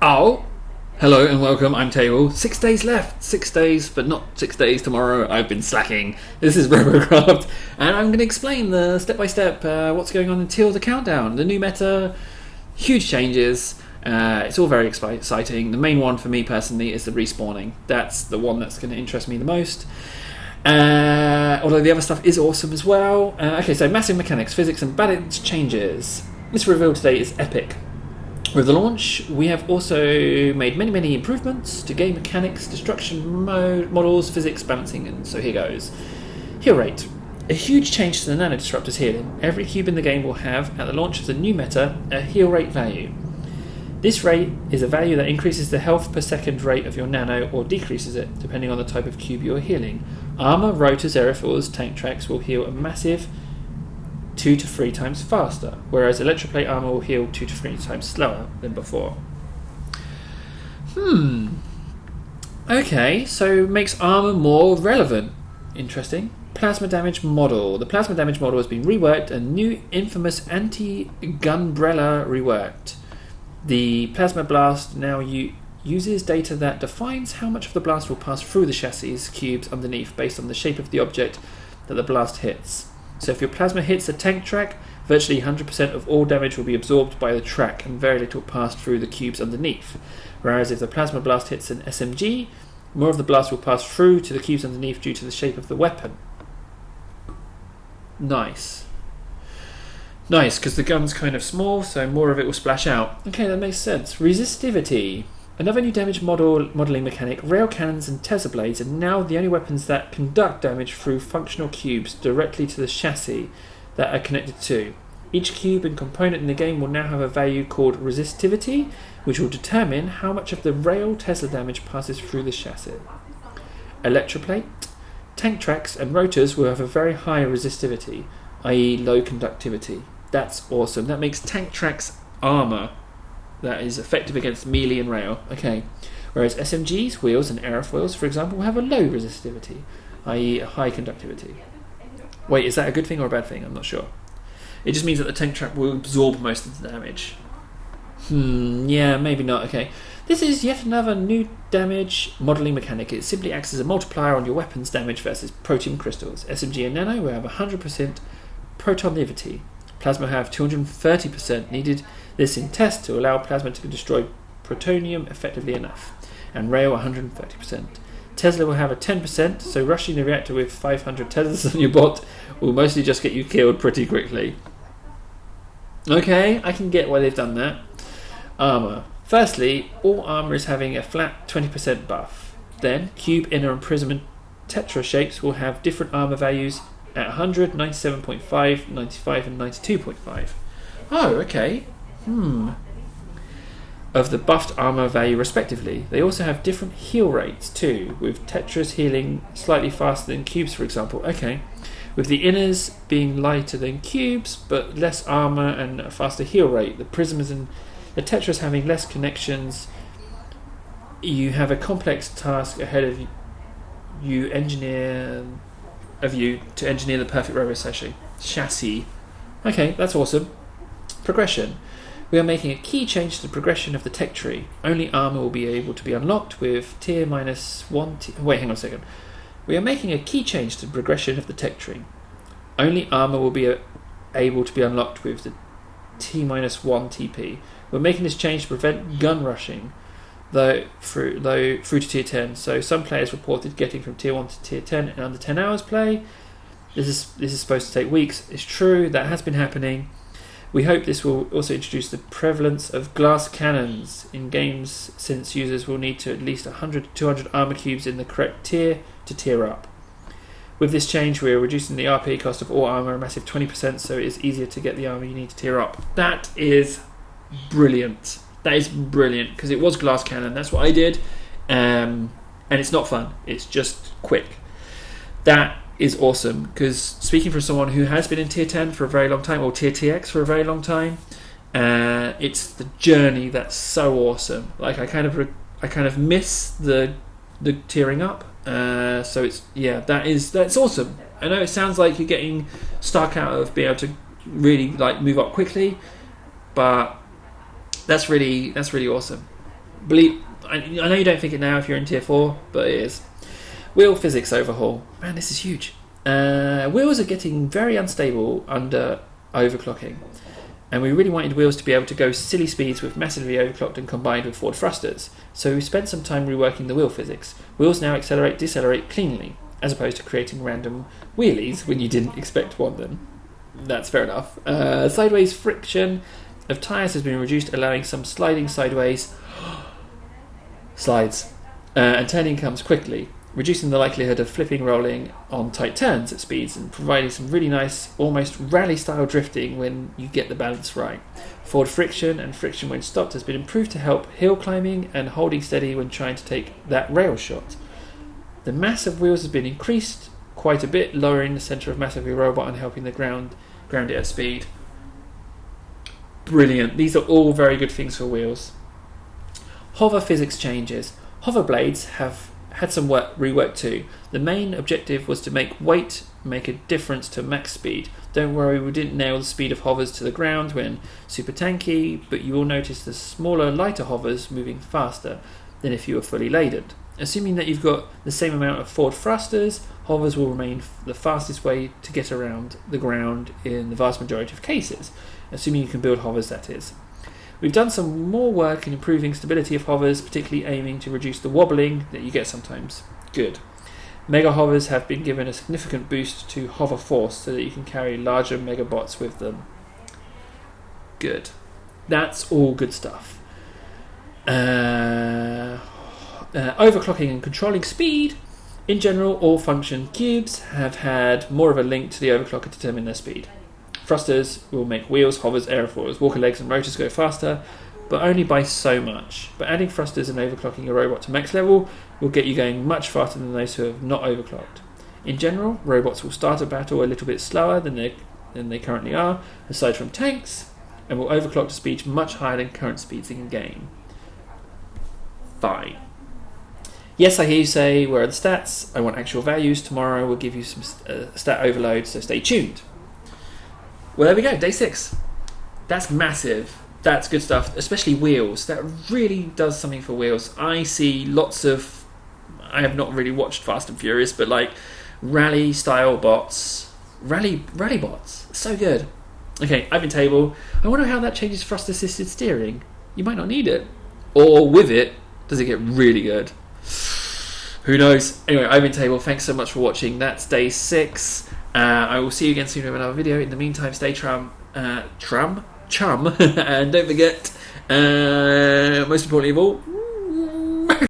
Oh, hello and welcome. I'm Table. 6 days left. 6 days, but not 6 days tomorrow. I've been slacking. This is Robocraft, and I'm going to explain the step-by-step what's going on until the countdown. The new meta, huge changes. It's all very exciting. The main one for me personally is the respawning. That's the one that's going to interest me the most. Although the other stuff is awesome as well. Okay, so massive mechanics, physics, and balance changes. This reveal today is epic. With the launch, we have also made many improvements to game mechanics, destruction models, physics, balancing, and so here goes. Heal rate. A huge change to the Nano disruptors healing. Every cube in the game will have, at the launch of the new meta, a heal rate value. This rate is a value that increases the health per second rate of your Nano or decreases it, depending on the type of cube you are healing. Armor, rotors, aerofoils, tank tracks will heal a massive 2 to 3 times faster, whereas electroplate armor will heal 2 to 3 times slower than before. Okay, so makes armor more relevant. Interesting. Plasma damage model. The plasma damage model has been reworked and new infamous anti-gunbrella reworked. The plasma blast now uses data that defines how much of the blast will pass through the chassis cubes underneath based on the shape of the object that the blast hits. So if your plasma hits a tank track, virtually 100% of all damage will be absorbed by the track and very little passed through the cubes underneath. Whereas if the plasma blast hits an SMG, more of the blast will pass through to the cubes underneath due to the shape of the weapon. Nice, because the gun's kind of small, so more of it will splash out. Okay, that makes sense. Resistivity. Another new damage modelling mechanic, rail cannons and Tesla blades are now the only weapons that conduct damage through functional cubes directly to the chassis that are connected to. Each cube and component in the game will now have a value called Resistivity, which will determine how much of the rail Tesla damage passes through the chassis. Electroplate, tank tracks and rotors will have a very high resistivity, i.e. low conductivity. That's awesome. That makes tank tracks armor that is effective against melee and rail. Okay. Whereas SMGs, wheels, and aerofoils, for example, will have a low resistivity, i.e. a high conductivity. Wait, is that a good thing or a bad thing? I'm not sure. It just means that the tank track will absorb most of the damage. Yeah, maybe not. Okay. This is yet another new damage modelling mechanic. It simply acts as a multiplier on your weapon's damage versus protein crystals. SMG and Nano will have 100% protonivity. Plasma have 230%. Needed this in test to allow plasma to destroy protonium effectively enough. And rail 130%. Tesla will have a 10%, so rushing the reactor with 500 Teslas on your bot will mostly just get you killed pretty quickly. Okay, I can get why they've done that. Armor. Firstly, all armor is having a flat 20% buff. Then, cube, inner, and prism and tetra shapes will have different armor values at 100, 97.5, 95, and 92.5. Oh, okay. Of the buffed armor value respectively. They also have different heal rates too, with tetras healing slightly faster than cubes, for example. Okay. With the inners being lighter than cubes, but less armor and a faster heal rate. The prisms and the tetras having less connections. You have a complex task ahead of you to engineer the perfect robot chassis. Okay, that's awesome. Progression. We are making a key change to the progression of the tech tree. Only armor will be able to be unlocked with tier -1. Wait, hang on a second. We are making a key change to the progression of the tech tree. Only armor will be able to be unlocked with the T-1 TP. We're making this change to prevent gun rushing, though through to tier 10. So some players reported getting from tier 1 to tier 10 in under 10 hours play. This is supposed to take weeks. It's true, that has been happening. We hope this will also introduce the prevalence of glass cannons in games, since users will need to at least 100 to 200 armor cubes in the correct tier to tier up. With this change, we are reducing the RP cost of all armor a massive 20%, so it is easier to get the armor you need to tier up. That is brilliant. That is brilliant, because it was glass cannon. That's what I did, and it's not fun. It's just quick. That is awesome, because speaking from someone who has been in tier 10 for a very long time, or tier TX for a very long time, it's the journey that's so awesome. Like I kind of miss the tiering up. So that's awesome. I know it sounds like you're getting stuck out of being able to really like move up quickly, but that's really awesome. I know you don't think it now if you're in tier 4, but it is. Wheel physics overhaul. Man, this is huge. Wheels are getting very unstable under overclocking, and we really wanted wheels to be able to go silly speeds with massively overclocked and combined with forward thrusters. So we spent some time reworking the wheel physics. Wheels now accelerate, decelerate cleanly, as opposed to creating random wheelies when you didn't expect one then. That's fair enough. Sideways friction of tyres has been reduced, allowing some sliding sideways slides, and turning comes quickly, reducing the likelihood of flipping rolling on tight turns at speeds and providing some really nice, almost rally-style drifting when you get the balance right. Forward friction and friction when stopped has been improved to help hill climbing and holding steady when trying to take that rail shot. The mass of wheels has been increased quite a bit, lowering the centre of mass of your robot and helping the ground it at speed. Brilliant. These are all very good things for wheels. Hover physics changes. Hover blades have had some rework too. The main objective was to make weight make a difference to max speed. Don't worry, we didn't nail the speed of hovers to the ground when super tanky, but you will notice the smaller, lighter hovers moving faster than if you were fully laden. Assuming that you've got the same amount of forward thrusters, hovers will remain the fastest way to get around the ground in the vast majority of cases, assuming you can build hovers, that is. We've done some more work in improving stability of hovers, particularly aiming to reduce the wobbling that you get sometimes. Good. Mega hovers have been given a significant boost to hover force so that you can carry larger megabots with them. Good. That's all good stuff. Overclocking and controlling speed. In general, all function cubes have had more of a link to the overclocker to determine their speed. Thrusters will make wheels, hovers, aerofoils, walker legs and rotors go faster, but only by so much. But adding thrusters and overclocking a robot to max level will get you going much faster than those who have not overclocked. In general, robots will start a battle a little bit slower than they currently are, aside from tanks, and will overclock to speeds much higher than current speeds in game. Fine. Yes, I hear you say, where are the stats? I want actual values. Tomorrow we'll give you some stat overload, so stay tuned. Well, there we go, day 6. That's massive. That's good stuff, especially wheels. That really does something for wheels. I see lots of... I have not really watched Fast and Furious, but like rally-style bots. Rally bots. So good. Okay, I've been table. I wonder how that changes thrust-assisted steering. You might not need it. Or with it, does it get really good? Who knows? Anyway, I've been table. Thanks so much for watching. That's day 6. I will see you again soon with another video. In the meantime, stay chum, and don't forget, most importantly of all,